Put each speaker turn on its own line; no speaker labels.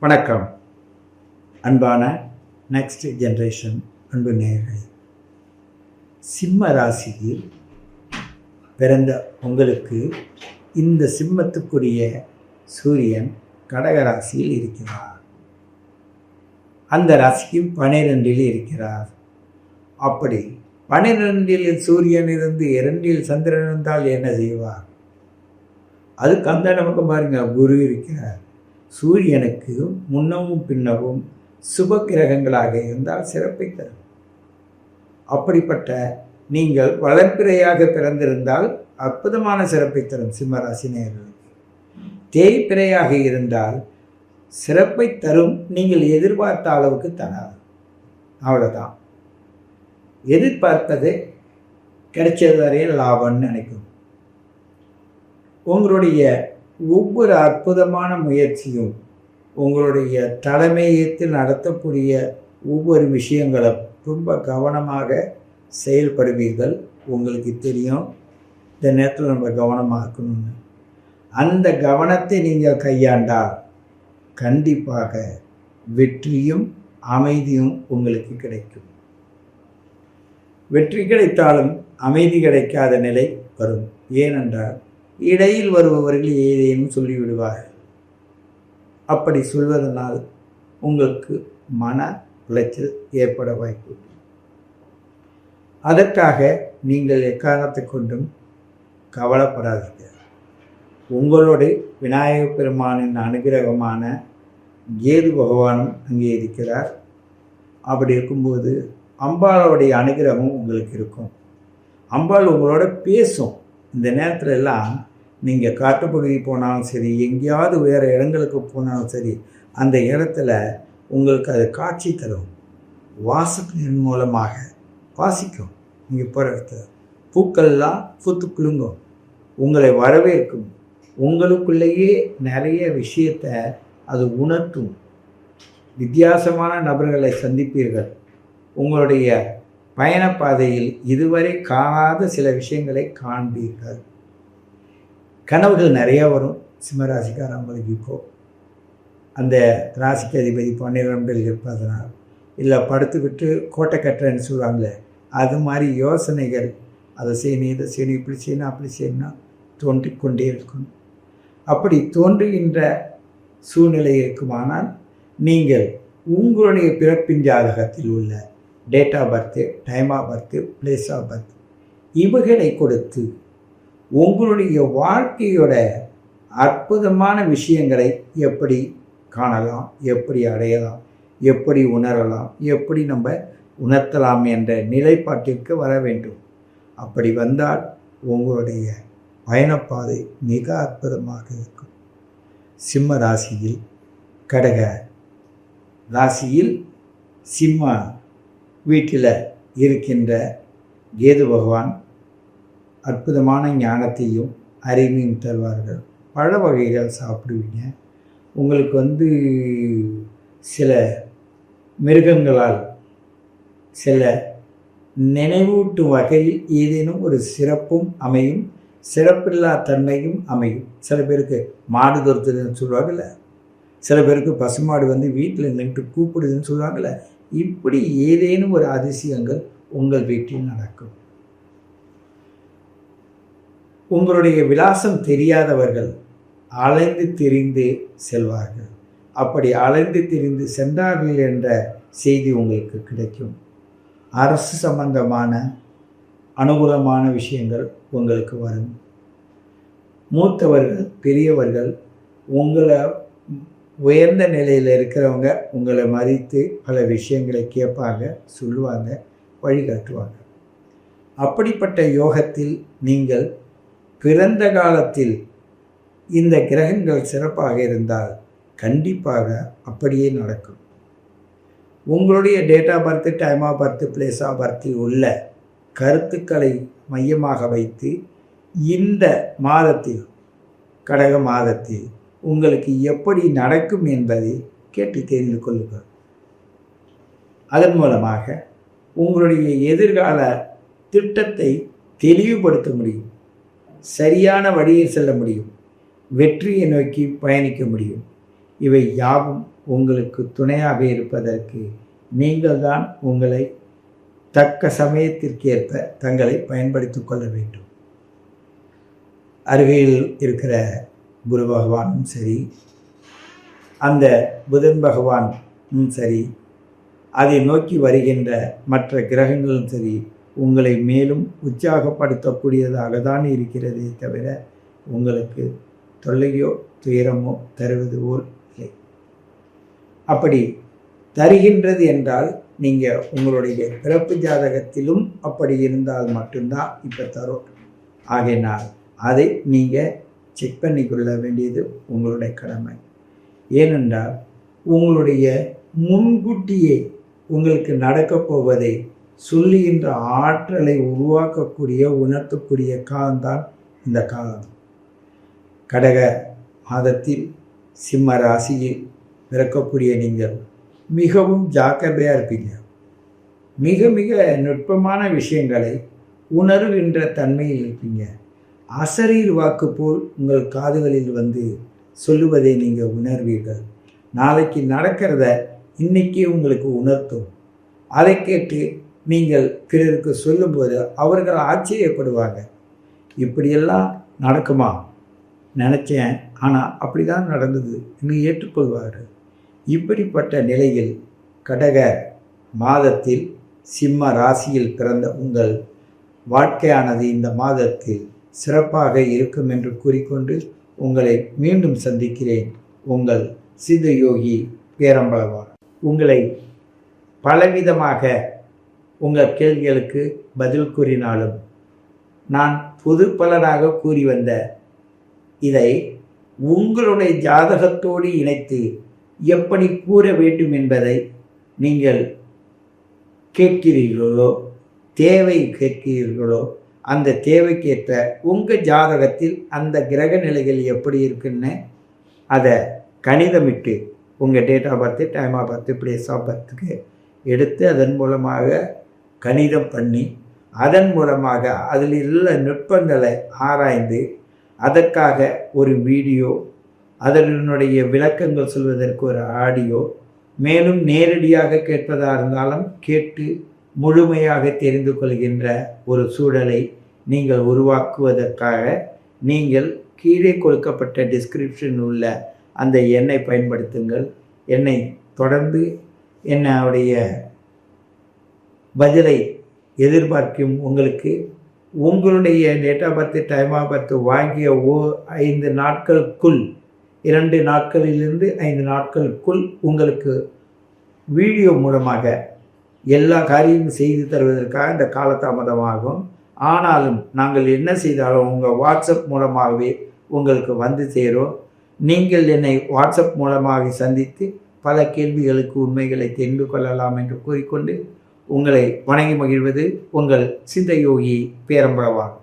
வணக்கம். அன்பான next generation அன்பு நேயர்களே, சிம்ம ராசியில் பிறந்த உங்களுக்கு இந்த சிம்மத்துக்குரிய சூரியன் கடக ராசியில் இருக்கிறார். அந்த ராசிக்கும் 12இல் இருக்கிறார். அப்படி 12இல் சூரியன் இருந்து 2இல் சந்திரன் இருந்தால் என்ன செய்வார்? அதுக்கு அந்த நமக்கு பாருங்க, குரு இருக்கிறார். சூரியனுக்கு முன்னமும் பின்னவும் சுப கிரகங்களாக இருந்தால் சிறப்பை தரும். அப்படிப்பட்ட நீங்கள் வளர்ப்பிறையாக பிறந்திருந்தால் அற்புதமான சிறப்பை தரும். சிம்மராசி நேயர்களுக்கு தேய்பிறையாக இருந்தால் சிறப்பை தரும், நீங்கள் எதிர்பார்த்த அளவுக்கு தராது. அவ்வளோதான். எதிர்பார்ப்பது கிடைச்சது வரையில் லாபம்னு நினைக்கும். உங்களுடைய ஒவ்வொரு அற்புதமான முயற்சியும், உங்களுடைய தலைமையேற்று நடத்தக்கூடிய ஒவ்வொரு விஷயங்களும் ரொம்ப கவனமாக செயல்படுவீர்கள். உங்களுக்கு தெரியும் இந்த நேரத்தில் நம்ம கவனமாக இருக்கணும்னு. அந்த கவனத்தை நீங்கள் கையாண்டால் கண்டிப்பாக வெற்றியும் அமைதியும் உங்களுக்கு கிடைக்கும். வெற்றி கிடைத்தாலும் அமைதி கிடைக்காத நிலை வரும். ஏனென்றால் இடையில் வருபவர்கள் ஏதேனும் சொல்லிவிடுவார்கள். அப்படி சொல்வதனால் உங்களுக்கு மன உளைச்சல் ஏற்பட வாய்ப்பு. அதற்காக நீங்கள் எக்காரணத்தை கொண்டும் கவலைப்படாதீர்கள். உங்களோடு விநாயகப் பெருமானின் அனுகிரகமான கேது பகவானும் அங்கே இருக்கிறார். அப்படி இருக்கும்போது அம்பாளுடைய அனுகிரகம் உங்களுக்கு இருக்கும். அம்பாள் உங்களோட பேசும். இந்த நேரத்தில் எல்லாம் நீங்கள் காட்டுப்பகுதி போனாலும் சரி, எங்கேயாவது வேறு இடங்களுக்கு போனாலும் சரி, அந்த இடத்துல உங்களுக்கு அது காட்சி தரும். வாசத்தின் மூலமாக வாசிக்கும். நீங்கள் போகிற இடத்துல பூக்கள்லாம் பூத்து குலுங்கும், உங்களை வரவேற்கும். உங்களுக்குள்ளேயே நிறைய விஷயத்தை அது உணர்த்தும். வித்தியாசமான நபர்களை சந்திப்பீர்கள். உங்களுடைய பயணப்பாதையில் இதுவரை காணாத சில விஷயங்களை காண்பீர்கள். கனவுகள் நிறையா வரும். சிம்மராசிக்காரங்களுக்கு இப்போ அந்த ராசிக்கு அதிபதி 12இல் இருப்பதனால், இல்லை படுத்துக்கிட்டு கோட்டை கட்டுறேன்னு சொல்லுவாங்களே, அது மாதிரி யோசனைகள், அதை செய்யணும், இதை செய்யணும், இப்படி செய்யணும், அப்படி செய்யணும் தோன்றிக்கொண்டே இருக்கணும். அப்படி தோன்றுகின்ற சூழ்நிலை இருக்குமானால் நீங்கள் உங்களுடைய பிறப்பின் ஜாதகத்தில் உள்ள date of birth, time of birth, place of birth இவைகளை கொடுத்து உங்களுடைய வாழ்க்கையோட அற்புதமான விஷயங்களை எப்படி காணலாம், எப்படி அடையலாம், எப்படி உணரலாம், எப்படி நம்ம உணர்த்தலாம் என்ற நிலைப்பாட்டிற்கு வர வேண்டும். அப்படி வந்தால் உங்களுடைய பயணப்பாதை மிக அற்புதமாக இருக்கும். சிம்ம ராசியில் கடக ராசியில் சிம்ம வீட்டில் இருக்கின்ற கேது பகவான் அற்புதமான ஞானத்தையும் அறிவையும் தருவார்கள். பழ வகைகள் சாப்பிடுவீங்க. உங்களுக்கு சில மிருகங்களால் சில நினைவூட்டும் வகையில் ஏதேனும் ஒரு சிறப்பும் அமையும், சிறப்பில்லா தன்மையும் அமையும். சில பேருக்கு மாடு துரத்துதுன்னு சொல்லுவாங்கள்ல, சில பேருக்கு பசுமாடு வீட்டில் நின்று கூப்பிடுதுன்னு சொல்லுவாங்கள்ல. இப்படி ஏதேனும் ஒரு அதிசயங்கள் உங்கள் வீட்டில் நடக்கும். உங்களுடைய விலாசம் தெரியாதவர்கள் அலைந்து திரிந்து செல்வார்கள். அப்படி அலைந்து திரிந்து சென்றார்கள் என்ற செய்தி உங்களுக்கு கிடைக்கும். அரசு சம்பந்தமான அனுகூலமான விஷயங்கள் உங்களுக்கு வரும். மூத்தவர்கள், பெரியவர்கள், உங்களை உயர்ந்த நிலையில் இருக்கிறவங்க உங்களை மதித்து பல விஷயங்களை கேட்பாங்க, சொல்லுவாங்க, வழிகாட்டுவாங்க. அப்படிப்பட்ட யோகத்தில் நீங்கள் பிறந்த காலத்தில் இந்த கிரகங்கள் சிறப்பாக இருந்தால் கண்டிப்பாக அப்படியே நடக்கும். உங்களுடைய date of birth, time of birth, place of பர்த்தில் உள்ள கருத்துக்களை மையமாக வைத்து இந்த மாதத்தில், கடக மாதத்தில் உங்களுக்கு எப்படி நடக்கும் என்பதை கேட்டு தெரிந்து கொள்ளுங்கள். அதன் மூலமாக உங்களுடைய எதிர்கால திட்டத்தை தெளிவுபடுத்த முடியும். சரியான வழியில் செல்ல முடியும். வெற்றியை நோக்கி பயணிக்க முடியும். இவை யாவும் உங்களுக்கு துணையாக இருப்பதற்கு நீங்கள் தான் உங்களை தக்க சமயத்திற்கேற்ப தங்களை பயன்படுத்தி கொள்ள வேண்டும். அருகில் இருக்கிற குரு பகவானும் சரி, அந்த புதன் பகவானும் சரி, அதை நோக்கி வருகின்ற மற்ற கிரகங்களும் சரி, உங்களை மேலும் உற்சாகப்படுத்தக்கூடியதாக தான் இருக்கிறதே தவிர உங்களுக்கு தொல்லையோ துயரமோ தருவது போல் இல்லை. அப்படி தருகின்றது என்றால் நீங்கள் உங்களுடைய பிறப்பு ஜாதகத்திலும் அப்படி இருந்தால் மட்டும்தான் இப்போ தரும். ஆகையினால் அதை நீங்கள் செக் பண்ணிக்கொள்ள வேண்டியது உங்களுடைய கடமை. ஏனென்றால் உங்களுடைய முன்கூட்டியே உங்களுக்கு நடக்கப் போவதை சொல்லுகின்ற ஆற்றலை உருவாக்கக்கூடிய உணர்த்தக்கூடிய காலம்தான் இந்த காலம். கடக மாதத்தில் சிம்ம ராசியில் பிறக்கக்கூடிய நீங்கள் மிகவும் ஜாக்கிரதையாக இருப்பீங்க. மிக மிக நுட்பமான விஷயங்களை உணர்கின்ற தன்மையில் இருப்பீங்க. அசரீர் வாக்கு போல் உங்கள் காதுகளில் வந்து சொல்லுவதை நீங்கள் உணர்வீர்கள். நாளைக்கு நடக்கிறத இன்றைக்கே உங்களுக்கு உணர்த்தும். அதை கேட்டு நீங்கள் பிறருக்கு சொல்லும்போது அவர்கள் ஆச்சரியப்படுவாங்க. இப்படியெல்லாம் நடக்குமா நினச்சேன், ஆனால் அப்படி தான் நடந்தது என்று ஏற்றுக்கொள்வார்கள். இப்படிப்பட்ட நிலையில் கடக மாதத்தில் சிம்ம ராசியில் பிறந்த உங்கள் வாழ்க்கையானது இந்த மாதத்தில் சிறப்பாக இருக்கும் என்று கூறிக்கொண்டு உங்களை மீண்டும் சந்திக்கிறேன். உங்கள் சித்தயோகி பேரம்பலவான். உங்களை பலவிதமாக உங்கள் கேள்விகளுக்கு பதில் கூறினாலும் நான் பொது பலனாக கூறி வந்த இதை உங்களுடைய ஜாதகத்தோடு இணைத்து எப்படி கூற வேண்டும் என்பதை நீங்கள் கேட்கிறீர்களோ, தேவை கேட்கிறீர்களோ, அந்த தேவைக்கேற்ற உங்கள் ஜாதகத்தில் அந்த கிரக நிலைகள் எப்படி இருக்குன்னு அதை கணிதமிட்டு உங்கள் date of birth, time of birth, place of பர்த்துக்கு எடுத்து அதன் மூலமாக கணிதம் பண்ணி அதன் மூலமாக அதில் உள்ள நுட்பங்களை ஆராய்ந்து அதற்காக ஒரு வீடியோ, அதனுடைய விளக்கங்கள் சொல்வதற்கு ஒரு ஆடியோ, மேலும் நேரடியாக கேட்பதாக இருந்தாலும் கேட்டு முழுமையாக தெரிந்து கொள்கின்ற ஒரு சூழலை நீங்கள் உருவாக்குவதற்காக நீங்கள் கீழே கொடுக்கப்பட்ட டிஸ்கிரிப்ஷன் உள்ள அந்த எண்ணை பயன்படுத்துங்கள். என்னை தொடர்ந்து என்னுடைய பதிலை எதிர்பார்க்கும் உங்களுக்கு உங்களுடைய date of birth, time of birth வாங்கிய 5 நாட்களுக்குள், 2 நாட்களிலிருந்து 5 நாட்களுக்குள் உங்களுக்கு வீடியோ மூலமாக எல்லா காரியமும் செய்து தருவதற்காக இந்த காலதாமதமாகும். ஆனாலும் நாங்கள் என்ன செய்தாலும் உங்கள் வாட்ஸ்அப் மூலமாகவே உங்களுக்கு வந்து சேரும். நீங்கள் என்னை வாட்ஸ்அப் மூலமாக சந்தித்து பல கேள்விகளுக்கு உண்மைகளை தெரிந்து கொள்ளலாம் என்று கூறிக்கொண்டு உங்களை வணங்கி மகிழ்வது உங்கள் சித்தயோகி பேரம்பலவான்.